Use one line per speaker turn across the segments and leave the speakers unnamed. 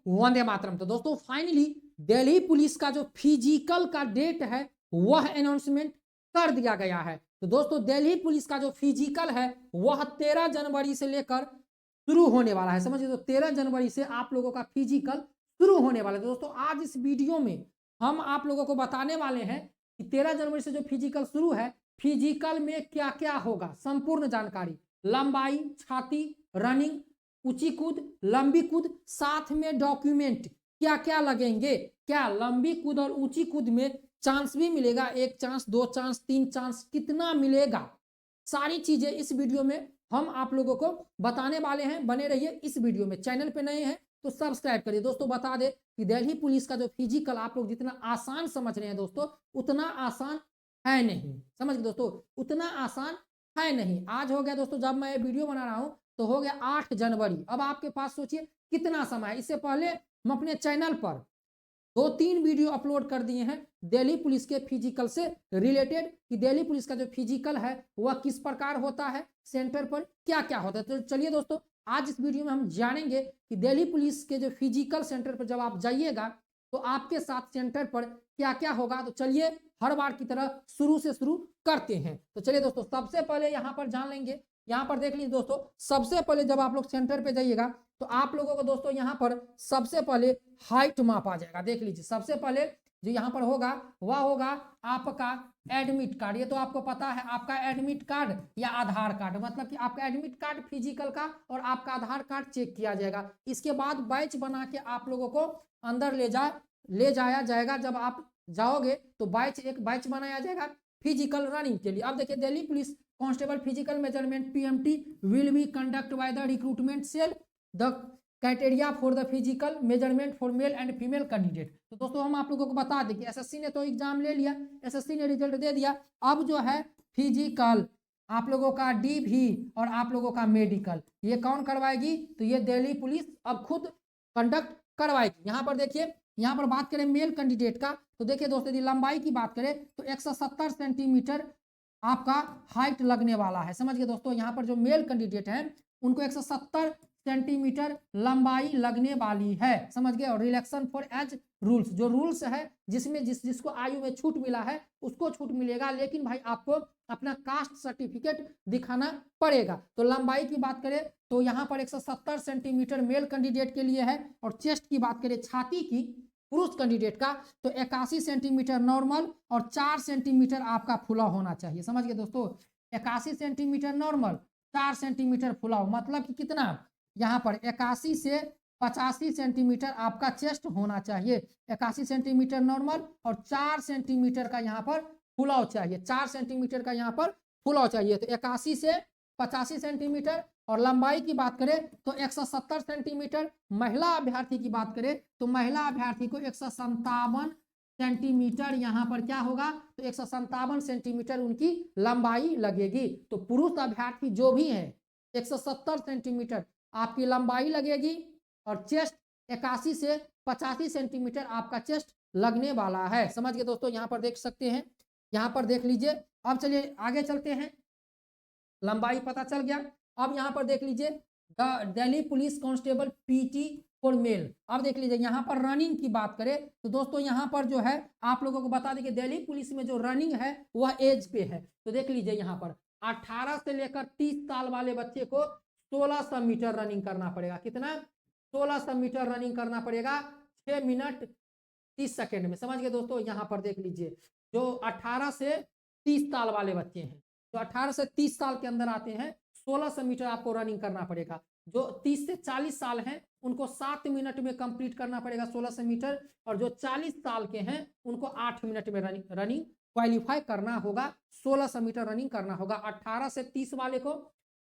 वंदे मातरम। तो दोस्तों finally Delhi police का जो फिजिकल का डेट है वह अनाउंसमेंट कर दिया गया है। तो दोस्तों दिल्ली पुलिस का जो फिजिकल है वह 13 जनवरी से लेकर शुरू होने वाला है। समझिए, तो 13 जनवरी से आप लोगों का फिजिकल शुरू होने वाला है। तो दोस्तों आज इस वीडियो में हम आप लोगों को बताने वाले हैं कि 13 जनवरी से जो फिजिकल शुरू है, फिजिकल में क्या क्या होगा, संपूर्ण जानकारी, लंबाई, छाती, रनिंग, ऊंची कूद, लंबी कूद, साथ में डॉक्यूमेंट क्या क्या लगेंगे, क्या लंबी कूद और ऊंची कूद में चांस भी मिलेगा, 1 चांस, 2 चांस, 3 चांस, कितना मिलेगा, सारी चीजें इस वीडियो में हम आप लोगों को बताने वाले हैं। बने रहिए इस वीडियो में। चैनल पे नए हैं तो सब्सक्राइब करिए। दोस्तों बता दे कि दिल्ली पुलिस का जो फिजिकल आप लोग जितना आसान समझ रहे हैं दोस्तों, उतना आसान है नहीं। समझ गए दोस्तों, उतना आसान है नहीं। आज हो गया दोस्तों, जब मैं वीडियो बना रहा हूं तो हो गया 8 जनवरी। अब आपके पास सोचिए कितना समय है। इससे पहले हम अपने चैनल पर 2-3 वीडियो अपलोड कर दिए हैं दिल्ली पुलिस के फिजिकल से रिलेटेड, कि दिल्ली पुलिस का जो फिजिकल है वह किस प्रकार होता है, सेंटर पर क्या क्या होता है। तो चलिए दोस्तों, आज इस वीडियो में हम जानेंगे कि दिल्ली पुलिस के जो फिजिकल सेंटर पर जब आप जाइएगा तो आपके साथ सेंटर पर क्या क्या होगा। तो चलिए हर बार की तरह शुरू से शुरू करते हैं। तो चलिए दोस्तों, सबसे पहले यहाँ पर जान लेंगे। यहाँ पर देख लीजिए दोस्तों, सबसे पहले जब आप लोग सेंटर पे जाइएगा तो आप लोगों को दोस्तों यहाँ पर सबसे पहले हाइट मापा जाएगा। देख लीजिए, सबसे पहले जो यहाँ पर होगा वह होगा आपका एडमिट कार्ड। ये तो आपको पता है, आपका एडमिट कार्ड या आधार कार्ड, मतलब कि आपका एडमिट कार्ड फिजिकल का और आपका आधार कार्ड चेक किया जाएगा। इसके बाद बैच बना के आप लोगों को अंदर ले जाया जाएगा। जब आप जाओगे तो एक बैच बनाया जाएगा फिजिकल रनिंग के लिए। अब देखिए, Delhi police constable physical measurement PMT will be conduct by the recruitment cell the criteria for the physical measurement for male and female candidate. तो दोस्तों हम आप लोगों को बता दें कि एसएससी ने तो एग्जाम ले लिया, एसएससी ने रिजल्ट दे दिया। अब जो है फिजिकल आप लोगों का डीवी और आप लोगों का मेडिकल, ये कौन करवाएगी, तो ये दिल्ली पुलिस अब खुद कंडक्ट करवाएगी। यहाँ पर देखिए, यहाँ पर बात करें मेल कैंडिडेट का, तो देखिए दोस्तों यदि लंबाई की बात करें तो 170 सेंटीमीटर आपका हाइट लगने वाला है। समझ गए दोस्तों, यहाँ पर जो मेल कैंडिडेट हैं उनको 170 सेंटीमीटर लंबाई लगने वाली है। समझ गए। और रिलैक्सन फॉर एज रूल्स, जो रूल्स है जिसमें जिसको आयु में छूट मिला है उसको छूट मिलेगा, लेकिन भाई आपको अपना कास्ट सर्टिफिकेट दिखाना पड़ेगा। तो लंबाई की बात करें तो यहाँ पर 170 सेंटीमीटर मेल कैंडिडेट के लिए है। और चेस्ट की बात करें, छाती की, पुरुष कैंडिडेट का, तो 81 सेंटीमीटर नॉर्मल और 4 सेंटीमीटर आपका फुला होना चाहिए। समझ गए दोस्तों, 81 सेंटीमीटर नॉर्मल, 4 सेंटीमीटर फुलाव, मतलब कि कितना, यहाँ पर 81 से 85 सेंटीमीटर आपका चेस्ट होना चाहिए। 81 सेंटीमीटर नॉर्मल और 4 सेंटीमीटर का यहाँ पर फुलाव चाहिए, 4 सेंटीमीटर का यहाँ पर फुलाव चाहिए। तो 81 से 85 सेंटीमीटर। और लंबाई की बात करें तो 170 सेंटीमीटर। महिला अभ्यर्थी की बात करें तो महिला अभ्यर्थी को 157 सेंटीमीटर यहाँ पर क्या होगा, तो 157 सेंटीमीटर उनकी लंबाई लगेगी। तो पुरुष अभ्यर्थी जो भी है 170 सेंटीमीटर आपकी लंबाई लगेगी और चेस्ट 81 से 85 सेंटीमीटर आपका चेस्ट लगने वाला है। समझ गए दोस्तों, यहाँ पर देख सकते हैं, यहाँ पर देख लीजिए। अब चलिए आगे चलते हैं, लंबाई पता चल गया। अब यहाँ पर देख लीजिए Delhi police constable PT for male. अब देख लीजिए, यहाँ पर रनिंग की बात करें तो दोस्तों यहाँ पर जो है आप लोगों को बता दें कि दिल्ली पुलिस में जो रनिंग है वह एज पे है। तो देख लीजिए, यहाँ पर 18 से लेकर 30 साल वाले बच्चे को 1600 मीटर रनिंग करना पड़ेगा। कितना, 1600 मीटर रनिंग करना पड़ेगा 6 मिनट 30 सेकेंड में। समझ गए दोस्तों, यहाँ पर देख लीजिए, जो 18 से 30 साल वाले बच्चे हैं, जो 18 से 30 साल के अंदर आते हैं, 1600 मीटर आपको रनिंग करना पड़ेगा। जो 30 से 40 साल हैं उनको 7 मिनट में कंप्लीट करना पड़ेगा 1600 मीटर। और जो 40 साल के हैं उनको 8 मिनट में रनिंग क्वालिफाई करना होगा, 1600 मीटर रनिंग करना होगा। 18 से 30 वाले को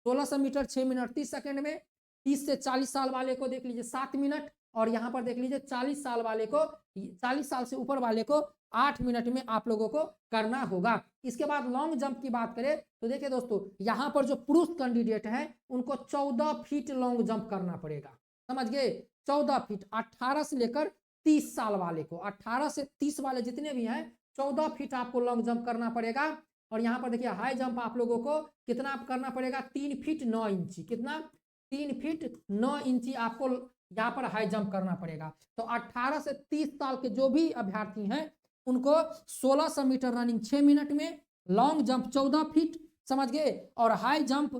1600 मीटर 6 मिनट 30 सेकेंड में, 30 से 40 साल वाले को देख लीजिए 7 मिनट, और यहाँ पर देख लीजिए 40 साल वाले को, 40 साल से ऊपर वाले को 8 मिनट में आप लोगों को करना होगा। इसके बाद लॉन्ग जंप की बात करें तो देखिए दोस्तों, यहाँ पर जो पुरुष कैंडिडेट हैं उनको 14 फीट लॉन्ग जंप करना पड़ेगा। समझ गए, 14 फीट 18 से लेकर 30 साल वाले को, 18 से 30 वाले जितने भी हैं 14 फीट आपको लॉन्ग जंप करना पड़ेगा। और यहाँ पर देखिए हाई जंप आप लोगों को कितना करना पड़ेगा, 3 फीट 9 इंची। कितना, 3 फीट 9 इंची आपको यहाँ पर हाई जंप करना पड़ेगा। तो 18 से 30 साल के जो भी अभ्यर्थी हैं उनको 1600 मीटर रनिंग 6 मिनट में, लॉन्ग जंप 14 फीट, समझ गए, और हाई जंप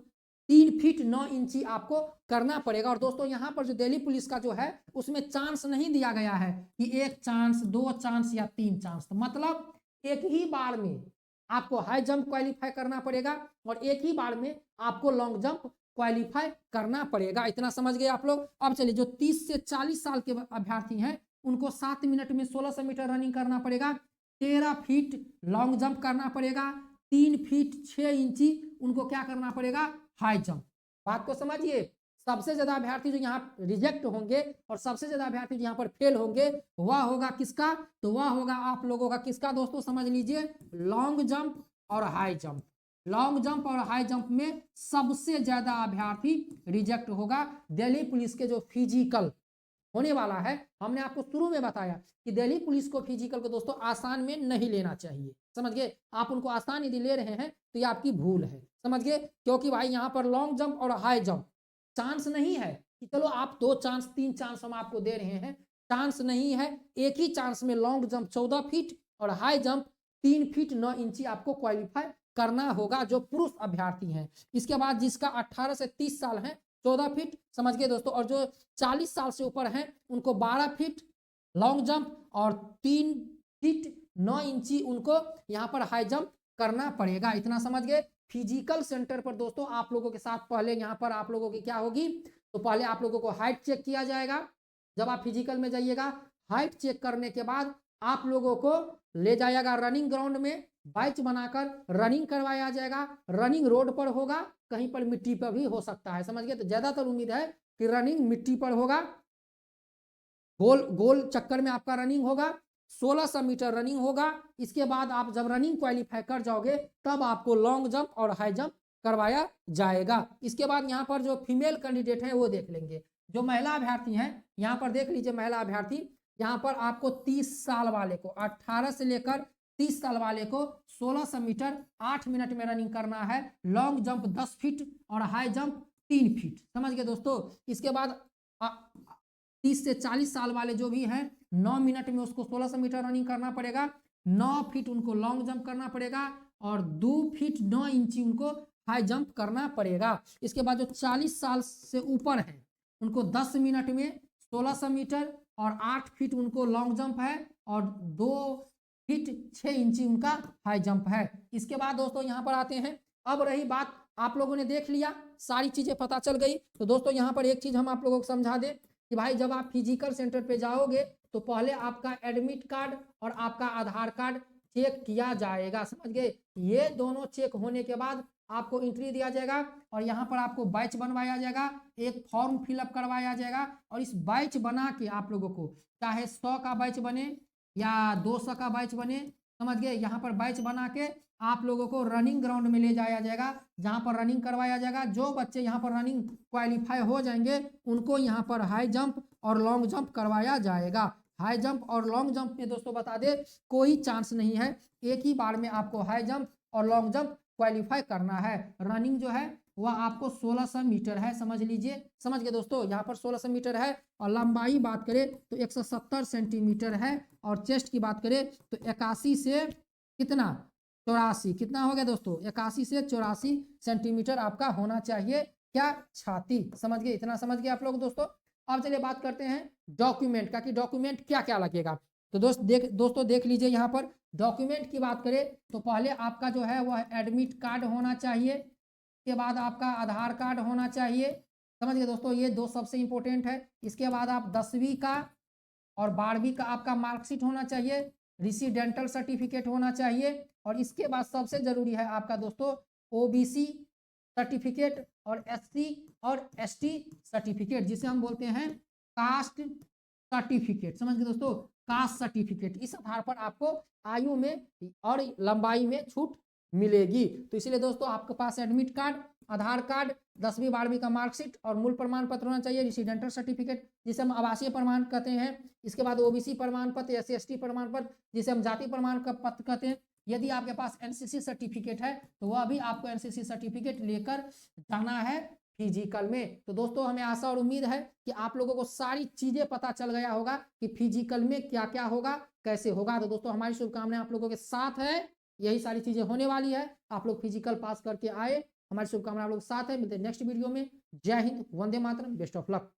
3 फीट 9 इंची आपको करना पड़ेगा। और दोस्तों यहाँ पर जो दिल्ली पुलिस का जो है उसमें चांस नहीं दिया गया है कि 1 चांस, 2 चांस या 3 चांस, तो मतलब एक ही बार में आपको हाई जंप क्वालिफाई करना पड़ेगा और एक ही बार में आपको लॉन्ग जंप क्वालिफाई करना पड़ेगा। इतना समझ गए आप लोग। अब चलिए जो 30 से 40 साल के अभ्यर्थी हैं उनको 7 मिनट में 1600 मीटर रनिंग करना पड़ेगा, 13 फीट लॉन्ग जंप करना पड़ेगा, 3 फीट 6 इंची उनको क्या करना पड़ेगा, हाई जंप। बात को समझिए। सबसे ज्यादा अभ्यर्थी जो यहाँ रिजेक्ट होंगे और सबसे ज्यादा अभ्यर्थी जो यहाँ पर फेल होंगे वह होगा किसका, तो वह होगा आप लोगों का किसका दोस्तों, समझ लीजिए, लॉन्ग जंप और हाई जंप। लॉन्ग जंप और हाई जंप में सबसे ज्यादा अभ्यर्थी रिजेक्ट होगा। दिल्ली पुलिस के जो फिजिकल होने वाला है, हमने आपको शुरू में बताया कि दिल्ली पुलिस को फिजिकल को दोस्तों आसान में नहीं लेना चाहिए, समझ गए। आप उनको आसान यदि ले रहे हैं तो ये आपकी भूल है, समझ गए। क्योंकि भाई यहाँ पर लॉन्ग जंप और हाई जंप चांस नहीं है कि चलो आप 2 चांस 3 चांस हम आपको दे रहे हैं, चांस नहीं है। एक ही चांस में लॉन्ग जंप 14 फीट और हाई जंप 3 फीट 9 इंची आपको क्वालिफाई करना होगा जो पुरुष अभ्यर्थी हैं। इसके बाद जिसका 18 से 30 साल है 14 फीट, समझ गए दोस्तों, और जो 40 साल से ऊपर हैं उनको 12 फीट लॉन्ग जंप और 3 फीट 9 इंची उनको यहाँ पर हाई जंप करना पड़ेगा। इतना समझ गए। फिजिकल सेंटर पर दोस्तों आप लोगों के साथ पहले यहाँ पर आप लोगों की क्या होगी, तो पहले आप लोगों को हाइट चेक किया जाएगा। जब आप फिजिकल में जाइएगा, हाइट चेक करने के बाद आप लोगों को ले जाएगा रनिंग ग्राउंड में, बैच बनाकर रनिंग करवाया जाएगा। रनिंग रोड पर होगा, कहीं पर मिट्टी पर भी हो सकता है, समझ गए। तो ज्यादातर उम्मीद है कि रनिंग मिट्टी पर होगा, गोल गोल चक्कर में आपका रनिंग होगा, 1600 मीटर रनिंग होगा। इसके बाद आप जब रनिंग क्वालिफाई कर जाओगे तब आपको लॉन्ग जंप और हाई जंप करवाया जाएगा। इसके बाद यहाँ पर जो फीमेल कैंडिडेट है वो देख लेंगे। जो महिला अभ्यर्थी हैं यहाँ पर देख लीजिए, महिला अभ्यर्थी यहाँ पर आपको 30 साल वाले को, 18 से लेकर 30 साल वाले को 1600 मीटर 8 मिनट में रनिंग करना है, लॉन्ग जंप 10 फीट और हाई जंप 3 फीट, समझ गए दोस्तों। इसके बाद 30 से 40 साल वाले जो भी हैं 9 मिनट में उसको 1600 मीटर रनिंग करना पड़ेगा, 9 फीट उनको लॉन्ग जंप करना पड़ेगा और 2 फीट 9 इंची उनको हाई जंप करना पड़ेगा। इसके बाद जो 40 साल से ऊपर है उनको 10 मिनट में 1600 मीटर और 8 फीट उनको लॉन्ग जंप है और 2 फीट 6 इंची उनका हाई जंप है। इसके बाद दोस्तों यहाँ पर आते हैं, अब रही बात, आप लोगों ने देख लिया, सारी चीजें पता चल गई। तो दोस्तों यहाँ पर एक चीज हम आप लोगों को समझा दें कि भाई जब आप फिजिकल सेंटर पे जाओगे तो पहले आपका एडमिट कार्ड और आपका आधार कार्ड चेक किया जाएगा, समझ गए। ये दोनों चेक होने के बाद आपको एंट्री दिया जाएगा और यहाँ पर आपको बैच बनवाया जाएगा, एक फॉर्म फिलअप करवाया जाएगा और इस बैच बना के आप लोगों को चाहे 100 का बैच बने या 200 का बैच बने, समझ गए, यहाँ पर बैच बना के आप लोगों को रनिंग ग्राउंड में ले जाया जाएगा, जहां पर रनिंग करवाया जाएगा। जो बच्चे यहाँ पर रनिंग क्वालिफाई हो जाएंगे उनको यहाँ पर हाई जंप और लॉन्ग जंप करवाया जाएगा। हाई जंप और लॉन्ग जंप में दोस्तों बता दे कोई चांस नहीं है, एक ही बार में आपको हाई जंप और लॉन्ग जंप क्वालिफाई करना है। रनिंग जो है वह आपको 1600 मीटर है, समझ लीजिए, समझ गए दोस्तों। यहाँ पर 1600 मीटर है और लंबाई बात करें तो 170 सेंटीमीटर है और चेस्ट की बात करें तो 81 से कितना 84, कितना हो गया दोस्तों, 81 से 84 सेंटीमीटर आपका होना चाहिए, क्या, छाती, समझ गए। इतना समझ गए आप लोग दोस्तों। अब चलिए बात करते हैं डॉक्यूमेंट का कि डॉक्यूमेंट क्या क्या लगेगा। तो दोस्तों देख लीजिए, यहाँ पर डॉक्यूमेंट की बात करें तो पहले आपका जो है वह एडमिट कार्ड होना चाहिए, इसके बाद आपका आधार कार्ड होना चाहिए, समझ गए दोस्तों, ये 2 सबसे इंपॉर्टेंट है। इसके बाद आप 10वीं का और 12वीं का आपका मार्कशीट होना चाहिए, रेसिडेंटल सर्टिफिकेट होना चाहिए और इसके बाद सबसे जरूरी है आपका दोस्तों ओबीसी सर्टिफिकेट और एससी और एसटी सर्टिफिकेट, जिसे हम बोलते हैं कास्ट सर्टिफिकेट, समझ गए दोस्तों, कास्ट सर्टिफिकेट। इस आधार पर आपको आयु में और लंबाई में छूट मिलेगी। तो इसलिए दोस्तों आपके पास एडमिट कार्ड, आधार कार्ड, 10वीं 12वीं का मार्कशीट और मूल प्रमाण पत्र होना चाहिए, रेसिडेंटल सर्टिफिकेट जिसे हम आवासीय प्रमाण कहते हैं। इसके बाद ओबीसी प्रमाण पत्र, एससी एसटी प्रमाण पत्र जिसे हम जाति प्रमाण पत्र कहते हैं। यदि आपके पास एनसीसी सर्टिफिकेट है तो वह भी आपको एनसीसी सर्टिफिकेट लेकर जाना है फिजिकल में। तो दोस्तों हमें आशा और उम्मीद है कि आप लोगों को सारी चीजें पता चल गया होगा कि फिजिकल में क्या क्या होगा, कैसे होगा। तो दोस्तों हमारी शुभकामनाएं आप लोगों के साथ है, यही सारी चीजें होने वाली है। आप लोग फिजिकल पास करके आए, हमारी शुभकामनाएं आप लोग के साथ है। मिलते हैं नेक्स्ट वीडियो में। जय Hind, Vande Mataram, best of luck.